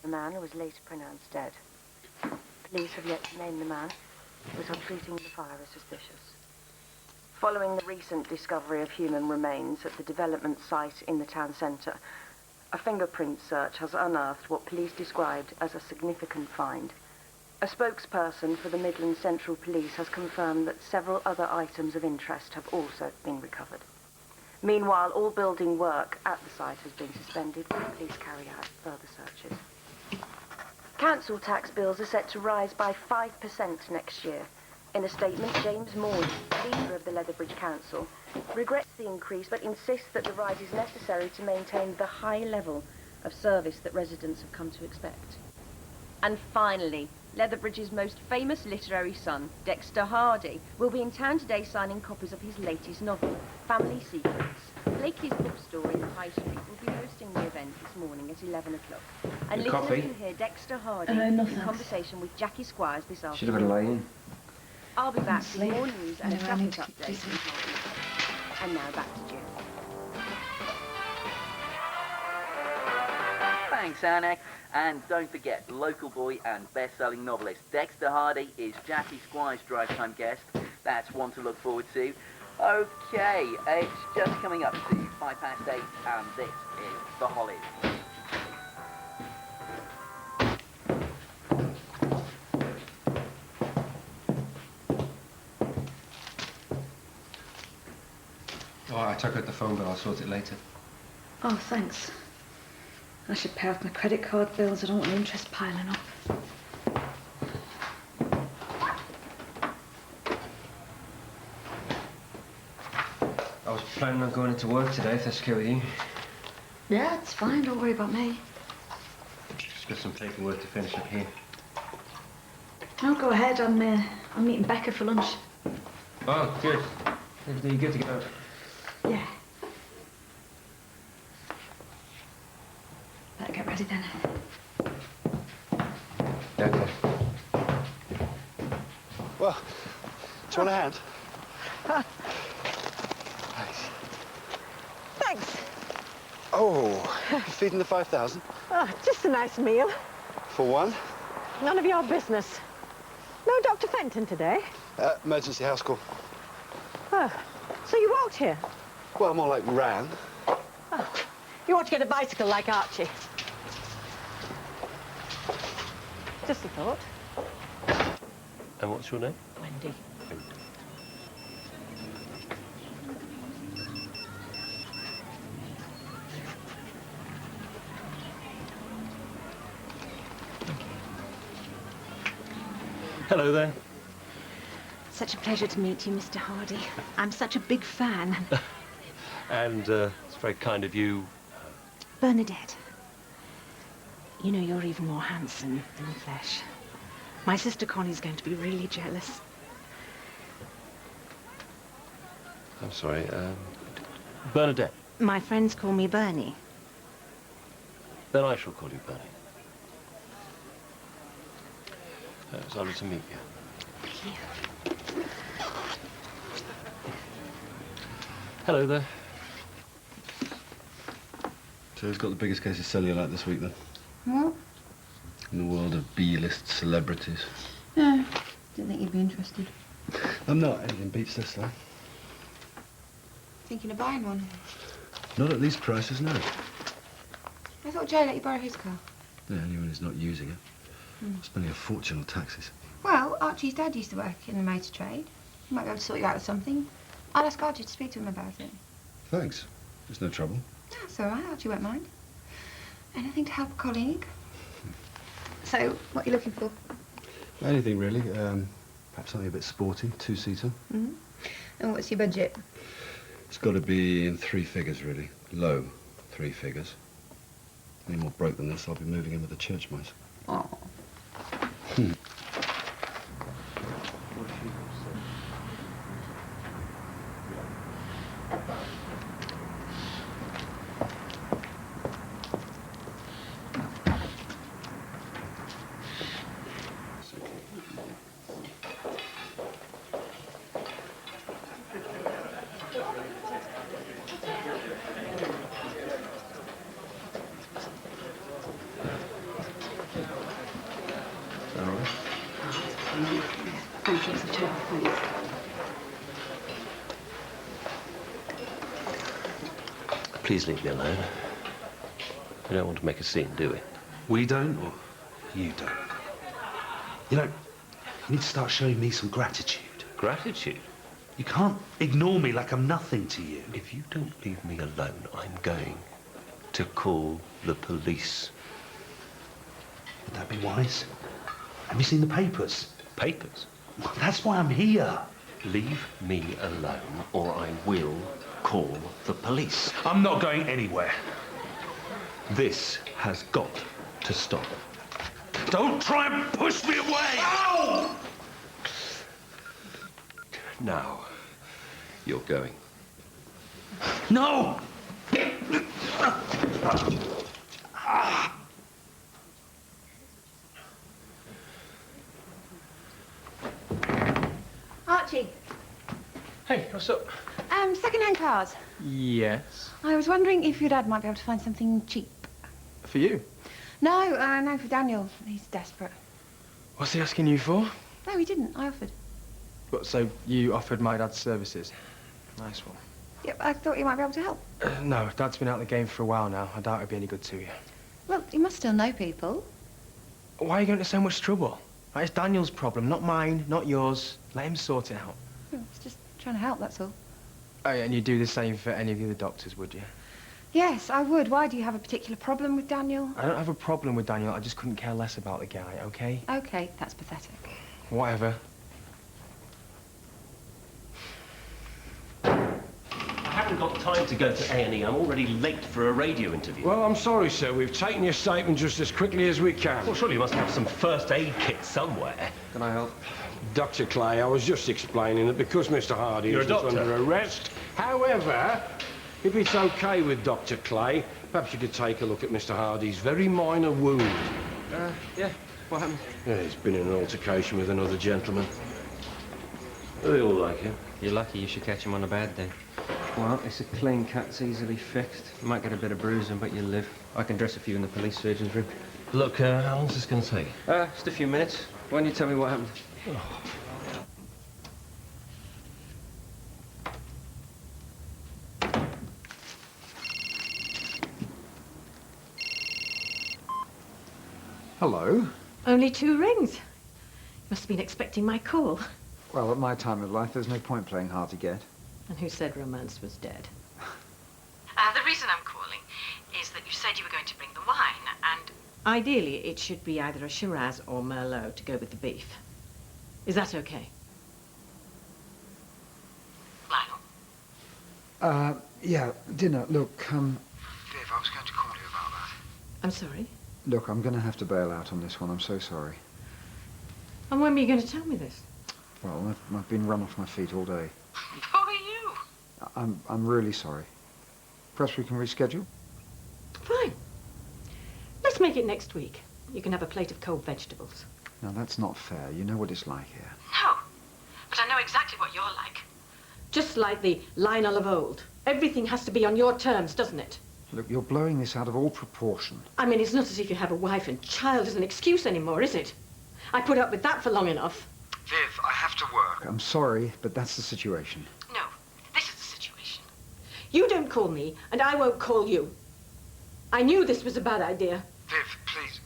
The man was later pronounced dead. Police have yet to name the man, but are treating the fire as suspicious. Following the recent discovery of human remains at the development site in the town centre, a fingerprint search has unearthed what police described as a significant find. A spokesperson for the Midlands Central Police has confirmed that several other items of interest have also been recovered. Meanwhile, all building work at the site has been suspended while police carry out further searches. Council tax bills are set to rise by 5% next year. In a statement, James Moore, leader of the Leatherbridge Council, regrets the increase but insists that the rise is necessary to maintain the high level of service that residents have come to expect. And finally, Leatherbridge's most famous literary son, Dexter Hardy, will be in town today signing copies of his latest novel, Family Secrets. Blakely's bookstore in the High Street will be hosting the event this morning at 11 o'clock. And listeners can hear Dexter Hardy in conversation with Jackie Squires this afternoon. Should have had a lie-in. I'll be back with more news and a traffic update. And now back to Jim. Thanks, Anna. And don't forget, local boy and best-selling novelist Dexter Hardy is Jackie Squires' drive time guest. That's one to look forward to. Okay, it's just coming up to 8:05, and this is The Hollies. Oh, I took out the phone, but I'll sort it later. Oh, thanks. I should pay off my credit card bills. I don't want the interest piling up. I was planning on going into work today, if that's okay with you. Yeah, it's fine. Don't worry about me. Just got some paperwork to finish up here. No, go ahead. I'm meeting Becca for lunch. Oh, good. Are you good to go? Yeah. Better get ready then. Yeah, okay. Well, do you want a hand? Thanks. Thanks. Oh, you feeding the 5,000? Oh, just a nice meal. For one? None of your business. No Dr. Fenton today? Emergency house call. Oh, so you walked here? Well, more like ran. Oh, you ought to get a bicycle like Archie. Just a thought. And what's your name? Wendy. Hello there. Such a pleasure to meet you, Mr. Hardy. I'm such a big fan. And it's very kind of you. Bernadette. You know, you're even more handsome in the flesh. My sister Connie's going to be really jealous. I'm sorry, Bernadette. My friends call me Bernie. Then I shall call you Bernie. It's lovely to meet you. Thank you. Hello there. So who's got the biggest case of cellulite this week, then? What? In the world of B-list celebrities. No, didn't think you'd be interested. I'm not. Anything beats this, though. Thinking of buying one? Not at these prices, no. I thought Joe let you borrow his car. Yeah, anyone who's not using it. Spending a fortune on taxis. Well, Archie's dad used to work in the motor trade. He might be able to sort you out with something. I'll ask Archie to speak to him about it. Thanks. There's no trouble. That's all right, Archie won't mind. Anything to help a colleague. So, what are you looking for? Anything, really. Perhaps something a bit sporty, two-seater. Mm-hmm. And what's your budget? It's got to be in 3 figures, really. Low 3 figures. Any more broke than this, I'll be moving in with the church mice. Oh. switch over, please. Please leave me alone. We don't want to make a scene, do we? We don't, or you don't? You know, you need to start showing me some gratitude. Gratitude? You can't ignore me like I'm nothing to you. If you don't leave me alone, I'm going to call the police. Would that be wise? Have you seen the papers? Papers? Well, that's why I'm here. Leave me alone, or I will call the police. I'm not going anywhere. This has got to stop. Don't try and push me away! Ow! Now, you're going. No! Archie, Hey, what's up? second-hand cars. Yes. I was wondering if your dad might be able to find something cheap. For you? No, for Daniel. He's desperate. What's he asking you for? No, he didn't. I offered. What, so you offered my dad services? Nice one. Yep, I thought you might be able to help. No, Dad's been out of the game for a while now. I doubt it'd be any good to you. Well, you must still know people. Why are you going to so much trouble? Right, it's Daniel's problem, not mine, not yours. Let him sort it out. I was just trying to help, that's all. Oh, yeah, and you'd do the same for any of the other doctors, would you? Yes, I would. Why? Do you have a particular problem with Daniel? I don't have a problem with Daniel. I just couldn't care less about the guy, okay? Okay, that's pathetic. Whatever. I haven't got time to go to A&E. I'm already late for a radio interview. Well, I'm sorry, sir. We've taken your statement just as quickly as we can. Well, surely you must have some first aid kit somewhere. Can I help? Dr. Clay, I was just explaining that because Mr. Hardy You're a is doctor. under arrest. However, if it's okay with Dr. Clay, perhaps you could take a look at Mr. Hardy's very minor wound. Yeah. What happened? Yeah, he's been in an altercation with another gentleman. They all like him. You're lucky you should catch him on a bad day. Well, it's a clean cut, it's easily fixed. You might get a bit of bruising, but you'll live. I can dress a few in the police surgeon's room. Look, how long's this going to take? Just a few minutes. Why don't you tell me what happened? Hello. Only 2 rings. You must have been expecting my call. Well, at my time of life, there's no point playing hard to get. And who said romance was dead? The reason I'm calling is that you said you were going to bring the wine, and... Ideally, it should be either a Shiraz or Merlot to go with the beef. Is that okay? Lionel? Yeah, dinner. Look, Viv, I was going to call you about that. I'm sorry? Look, I'm going to have to bail out on this one. I'm so sorry. And when were you going to tell me this? Well, I've been run off my feet all day. Who are you? I'm really sorry. Perhaps we can reschedule? Fine. Let's make it next week. You can have a plate of cold vegetables. No, that's not fair. You know what it's like here. No, but I know exactly what you're like. Just like the Lionel of old. Everything has to be on your terms, doesn't it? Look, you're blowing this out of all proportion. I mean, it's not as if you have a wife and child as an excuse anymore, is it? I put up with that for long enough. Viv, I have to work. I'm sorry, but that's the situation. No, this is the situation. You don't call me, and I won't call you. I knew this was a bad idea. Viv, please.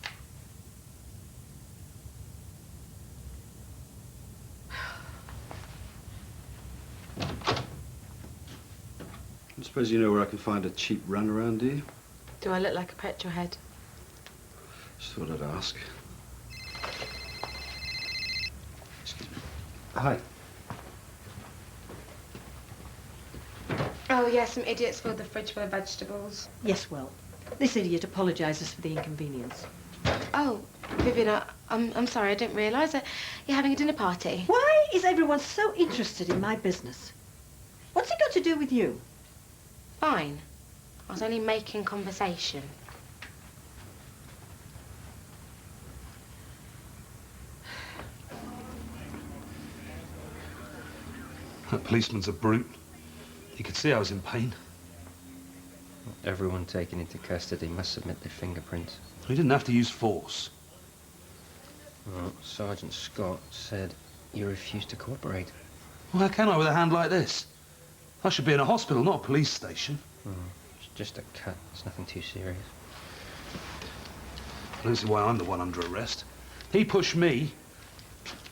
I suppose you know where I can find a cheap runaround, do you? Do I look like a petrol head? Just thought I'd ask. Excuse me. Hi. Oh, yeah, some idiots filled the fridge full of vegetables. Yes, well, this idiot apologises for the inconvenience. Oh, Vivian, I'm sorry, I didn't realise that you're having a dinner party. Why is everyone so interested in my business? What's it got to do with you? Fine. I was only making conversation. That policeman's a brute. He could see I was in pain. Everyone taken into custody must submit their fingerprints. He didn't have to use force. Well, Sergeant Scott said You refuse to cooperate. Well, how can I with a hand like this? I should be in a hospital, not a police station. It's just a cut. It's nothing too serious. I don't see why I'm the one under arrest. He pushed me.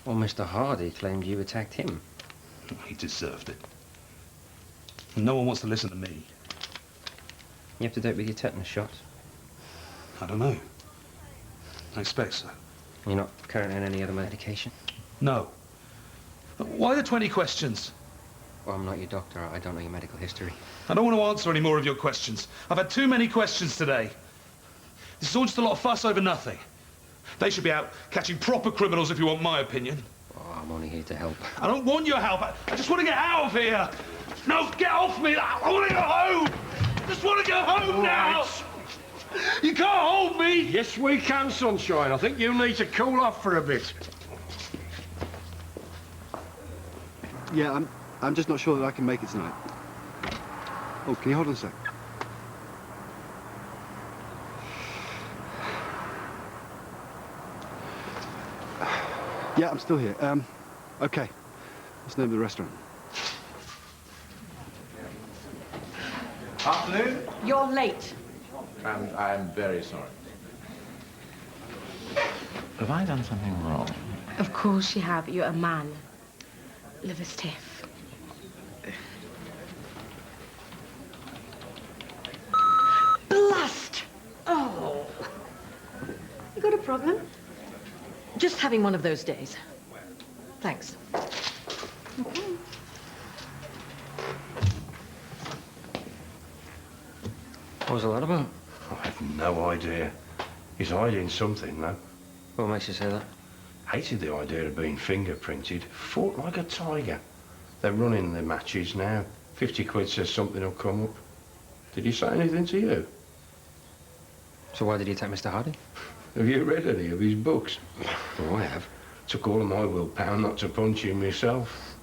Well, Mr. Hardy claimed you attacked him. He deserved it. And no one wants to listen to me. You have to do it with your tetanus shots. I don't know. I expect so. You're not currently on any other medication? No. Why the 20 questions? Well, I'm not your doctor. I don't know your medical history. I don't want to answer any more of your questions. I've had too many questions today. This is all just a lot of fuss over nothing. They should be out catching proper criminals if you want my opinion. Oh, I'm only here to help. I don't want your help. I just want to get out of here. No, get off me. I want to go home. I just want to go home now. You can't hold me. Yes, we can, Sunshine. I think you need to cool off for a bit. Yeah, I'm just not sure that I can make it tonight. Oh, can you hold on a sec? Yeah, I'm still here. Okay. What's the name of the restaurant? Afternoon. You're late. And I'm very sorry. Have I done something wrong? Of course you have. You're a man. Live a stiff. Blast! Oh. You got a problem? Just having one of those days. Thanks. Okay. What was all that about? I have no idea. He's hiding something, though. What makes you say that? Hated the idea of being fingerprinted. Fought like a tiger. They're running the matches now. 50 quid says something will come up. Did he say anything to you? So why did he attack Mr. Hardy? Have you read any of his books? Oh, I have. Took all of my willpower not to punch him myself.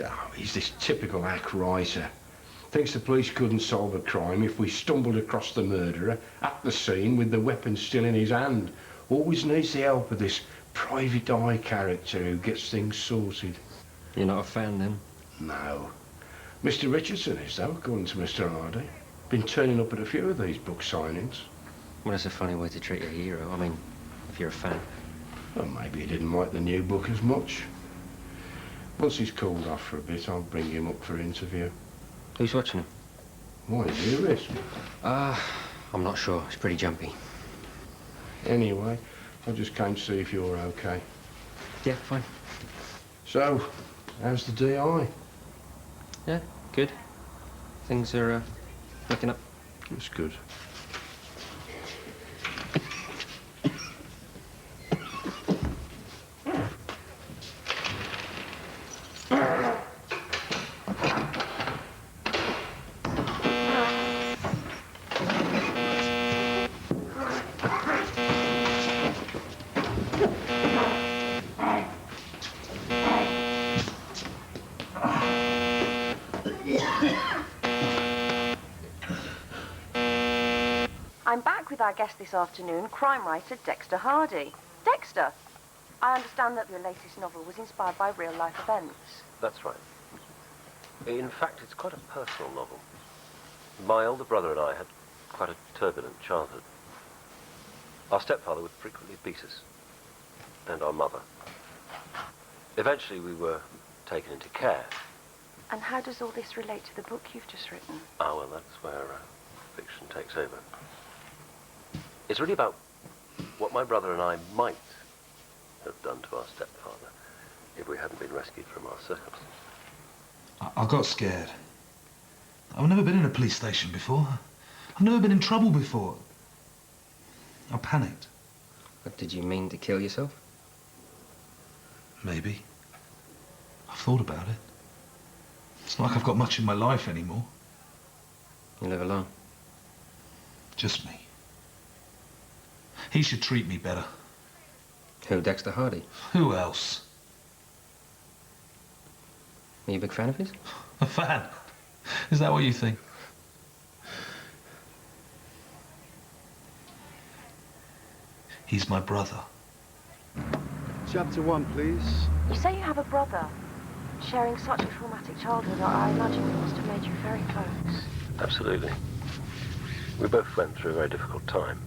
Oh, he's this typical hack writer. Thinks the police couldn't solve a crime if we stumbled across the murderer at the scene with the weapon still in his hand. Always needs the help of this private eye character who gets things sorted. You're not a fan, then? No. Mr. Richardson is, though, according to Mr. Hardy. Been turning up at a few of these book signings. Well, that's a funny way to treat a hero. I mean, if you're a fan. Well, maybe he didn't like the new book as much. Once he's cooled off for a bit, I'll bring him up for an interview. Who's watching him? Why, is he a risk? I'm not sure. It's pretty jumpy. Anyway, I just came to see if you're okay. Yeah, fine. So, how's the DI? Yeah, good. Things are, looking up. That's good. I'm back with our guest this afternoon, crime writer Dexter Hardy. Dexter, I understand that your latest novel was inspired by real-life events. That's right. In fact, it's quite a personal novel. My older brother and I had quite a turbulent childhood. Our stepfather would frequently beat us, and our mother. Eventually, we were taken into care. And how does all this relate to the book you've just written? Ah, well, that's where fiction takes over. It's really about what my brother and I might have done to our stepfather if we hadn't been rescued from our circumstances. I got scared. I've never been in a police station before. I've never been in trouble before. I panicked. But did you mean to kill yourself? Maybe. I've thought about it. It's not like I've got much in my life anymore. You live alone? Just me. He should treat me better. Who, Dexter Hardy? Who else? Are you a big fan of his? A fan? Is that what you think? He's my brother. Chapter 1, please. You say you have a brother. Sharing such a traumatic childhood, I imagine it must have made you very close. Absolutely. We both went through a very difficult time.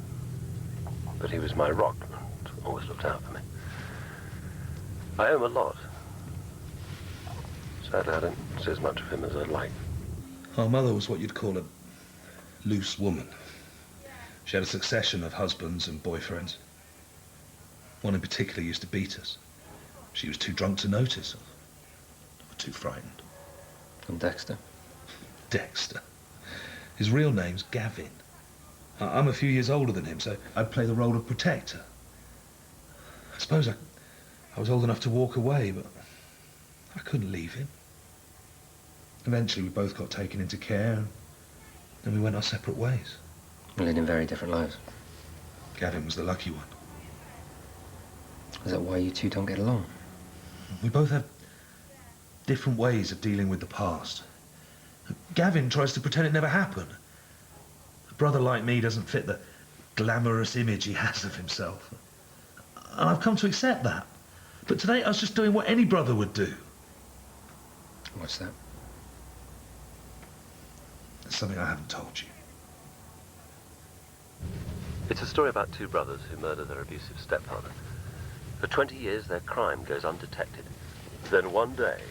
But he was my rock and always looked out for me. I owe him a lot. Sadly, I don't see as much of him as I'd like. Our mother was what you'd call a loose woman. She had a succession of husbands and boyfriends. One in particular used to beat us. She was too drunk to notice, or too frightened. And Dexter? Dexter. His real name's Gavin. I'm a few years older than him, so I'd play the role of protector. I suppose I was old enough to walk away, but I couldn't leave him. Eventually, we both got taken into care, and then we went our separate ways. We lived in very different lives. Gavin was the lucky one. Is that why you two don't get along? We both have different ways of dealing with the past. Gavin tries to pretend it never happened. A brother like me doesn't fit the glamorous image he has of himself. And I've come to accept that. But today I was just doing what any brother would do. What's that? It's something I haven't told you. It's a story about two brothers who murder their abusive stepfather. For 20 years, their crime goes undetected. Then one day,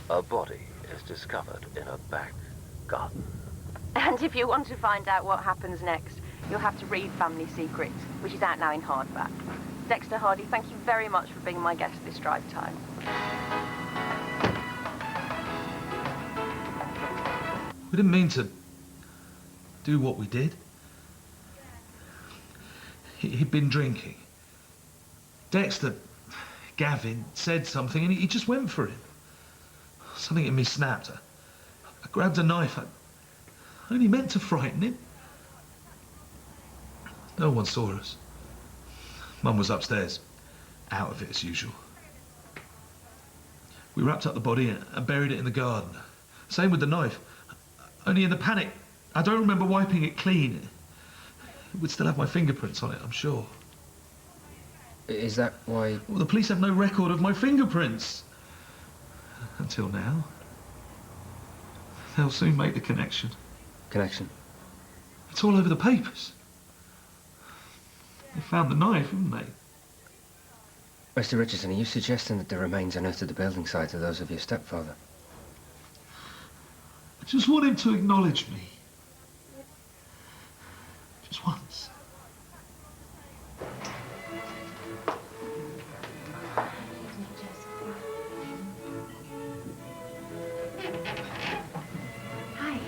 a body is discovered in a back garden. And if you want to find out what happens next, you'll have to read Family Secrets, which is out now in hardback. Dexter Hardy, thank you very much for being my guest this drive time. We didn't mean to do what we did. He'd been drinking. Dexter, Gavin, said something and he just went for it. Something in me snapped. I grabbed a knife. I only meant to frighten him. No one saw us. Mum was upstairs, out of it as usual. We wrapped up the body and buried it in the garden. Same with the knife. Only in the panic, I don't remember wiping it clean. It would still have my fingerprints on it, I'm sure. Is that why... Well, the police have no record of my fingerprints. Until now. They'll soon make the connection. Connection? It's all over the papers. They found the knife, haven't they? Mr. Richardson, are you suggesting that the remains unearthed at the building site are those of your stepfather? I just want him to acknowledge me. Just once. Hi.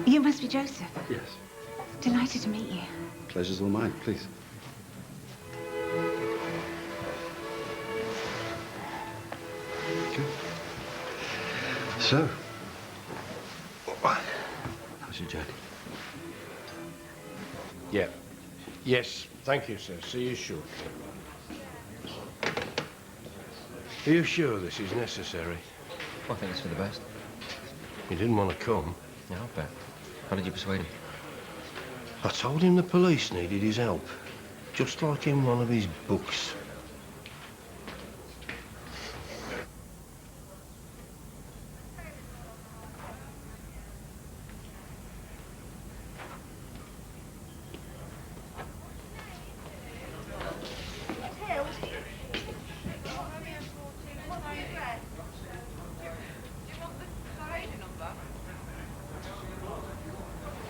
You must be Joseph. Yes. Delighted to meet you. Pleasure's all mine, please. Okay. So, how's your journey? Yeah. Yes, thank you, sir. See you shortly. Are you sure this is necessary? I think it's for the best. You didn't want to come. Yeah, I'll bet. How did you persuade him? I told him the police needed his help, just like in one of his books.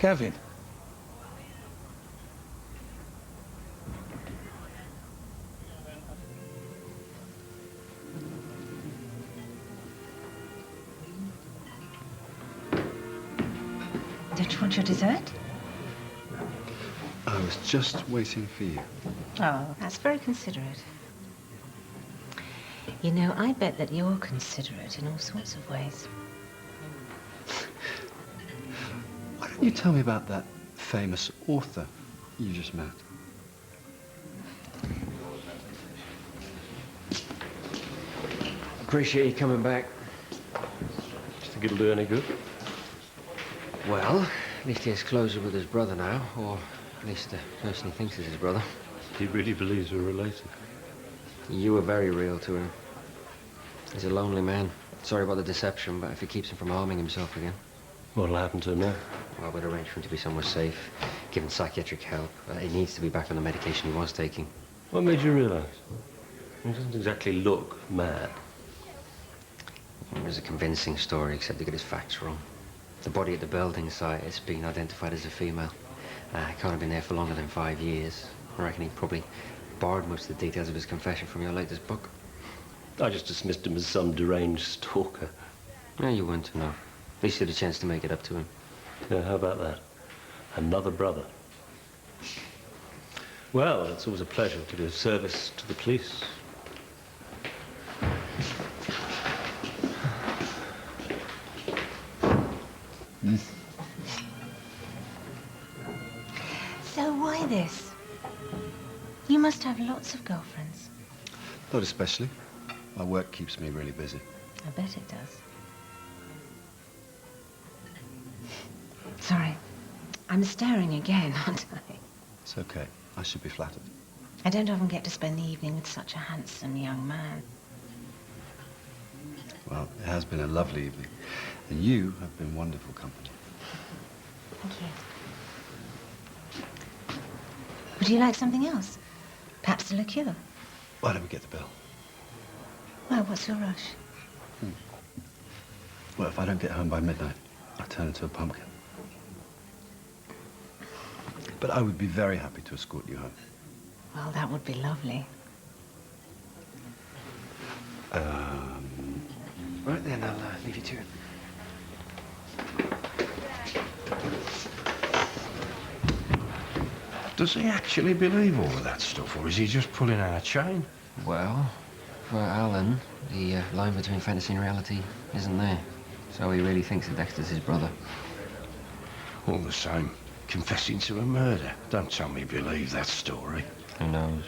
Gavin. Don't you want your dessert? I was just waiting for you. Oh, that's very considerate. You know, I bet that you're considerate in all sorts of ways. Why don't you tell me about that famous author you just met? Appreciate you coming back. Do you think it'll do any good? Well, at least he has closure with his brother now, or at least the person he thinks is his brother. He really believes we're related. You were very real to him. He's a lonely man. Sorry about the deception, but if it keeps him from harming himself again. What'll happen to him now? Well, we'd arrange for him to be somewhere safe, given psychiatric help. He needs to be back on the medication he was taking. What made you realise? He doesn't exactly look mad. It was a convincing story, except to get his facts wrong. The body at the building site has been identified as a female. It can't have been there for longer than 5 years. I reckon he probably borrowed most of the details of his confession from your latest book. I just dismissed him as some deranged stalker. Yeah, you weren't to know. At least you had a chance to make it up to him. Yeah, how about that? Another brother. Well, it's always a pleasure to be of service to the police. So why this? You must have lots of girlfriends. Not especially. My work keeps me really busy. I bet it does. Sorry. I'm staring again, aren't I? It's okay. I should be flattered. I don't often get to spend the evening with such a handsome young man. Well, it has been a lovely evening. And you have been wonderful company. Thank you. Would you like something else? Perhaps a liqueur? Why don't we get the bill? Well, what's your rush? Well, if I don't get home by midnight, I'll turn into a pumpkin. But I would be very happy to escort you home. Well, that would be lovely. Right then, I'll leave you to it. Does he actually believe all of that stuff, or is he just pulling our chain? Well, for Alan, the line between fantasy and reality isn't there. So he really thinks that Dexter's his brother. All the same, confessing to a murder. Don't tell me you believe that story. Who knows?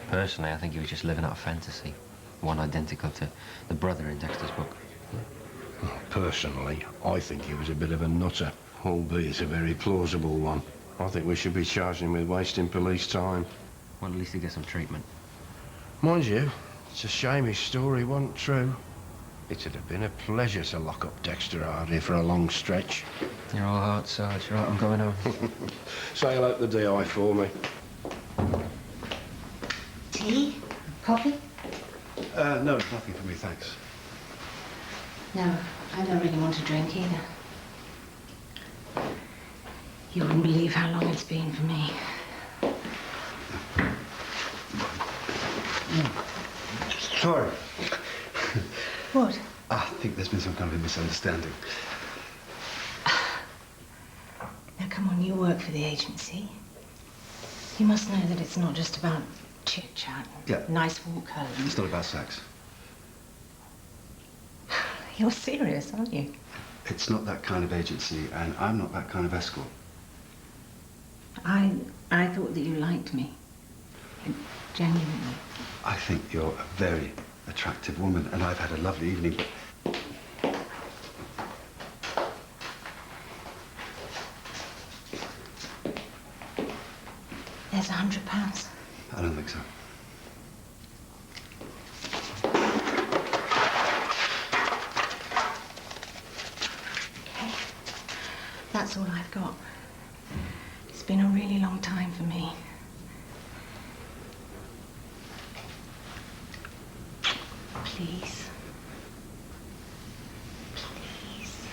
Personally, I think he was just living out a fantasy. One identical to the brother in Dexter's book. Personally, I think he was a bit of a nutter, albeit a very plausible one. I think we should be charging him with wasting police time. Well, at least he gets some treatment. Mind you, it's a shame his story wasn't true. It'd have been a pleasure to lock up Dexter Hardy for a long stretch. You're all heart, Sarge. Right, I'm going home. Say hello to the DI for me. Tea? Coffee? No, nothing for me, thanks. No, I don't really want to drink either. You wouldn't believe how long it's been for me. Sorry. What? I think there's been some kind of a misunderstanding. Now, come on, you work for the agency. You must know that it's not just about chit-chat. Yeah. Nice walk home. It's not about sex. You're serious, aren't you? It's not that kind of agency, and I'm not that kind of escort. I thought that you liked me. Genuinely. I think you're a very attractive woman, and I've had a lovely evening, but... There's £100. I don't think so. Okay. That's all I've got. It's been a really long time for me. Please. Please.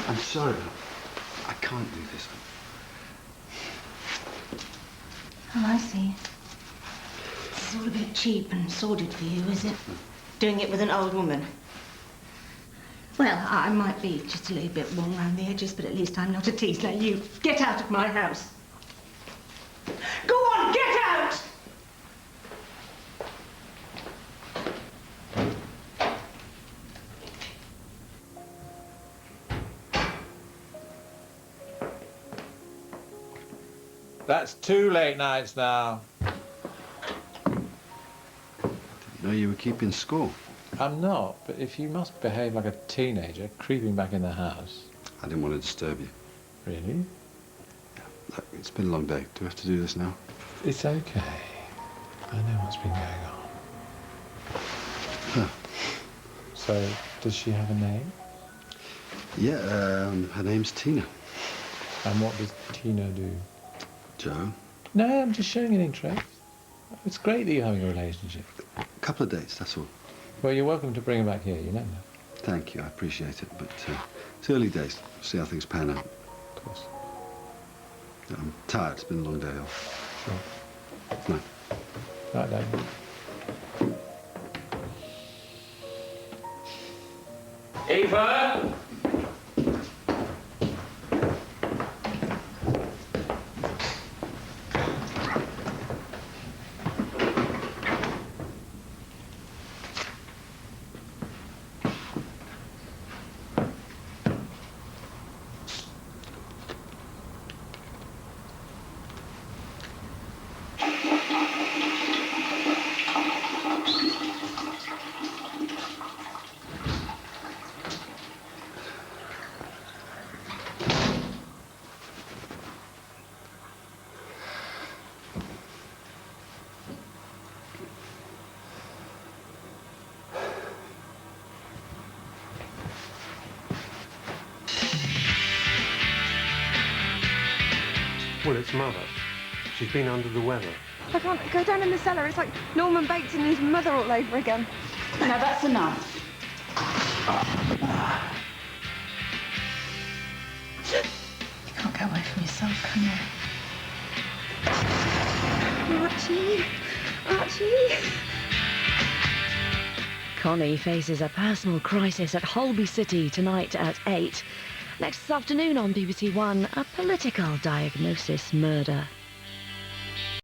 I'm sorry, but I can't do this. Oh, I see. This is all a bit cheap and sordid for you, is it? Doing it with an old woman. Well, I might be just a little bit warm around the edges, but at least I'm not a tease. Now you, get out of my house. Go on, get out! That's 2 late nights now. Didn't know you were keeping score. I'm not, but if you must behave like a teenager creeping back in the house. I didn't want to disturb you. Really? Look, it's been a long day. Do we have to do this now? It's okay. I know what's been going on. Huh. So, does she have a name? Yeah, her name's Tina. And what does Tina do? Joe? No, I'm just showing an interest. It's great that you're having a relationship. A couple of dates, that's all. Well, you're welcome to bring her back here, you know that. Thank you, I appreciate it, but it's early days. See how things pan out. Of course. I'm tired, it's been a long day off. Sure. No. Right, then. Eva! Well, it's Mother. She's been under the weather. I can't go down in the cellar. It's like Norman Bates and his mother all over again. Now that's enough. You can't get away from yourself, can you? Archie! Archie! Connie faces a personal crisis at Holby City tonight at 8. Next afternoon on BBC1, a political diagnosis murder.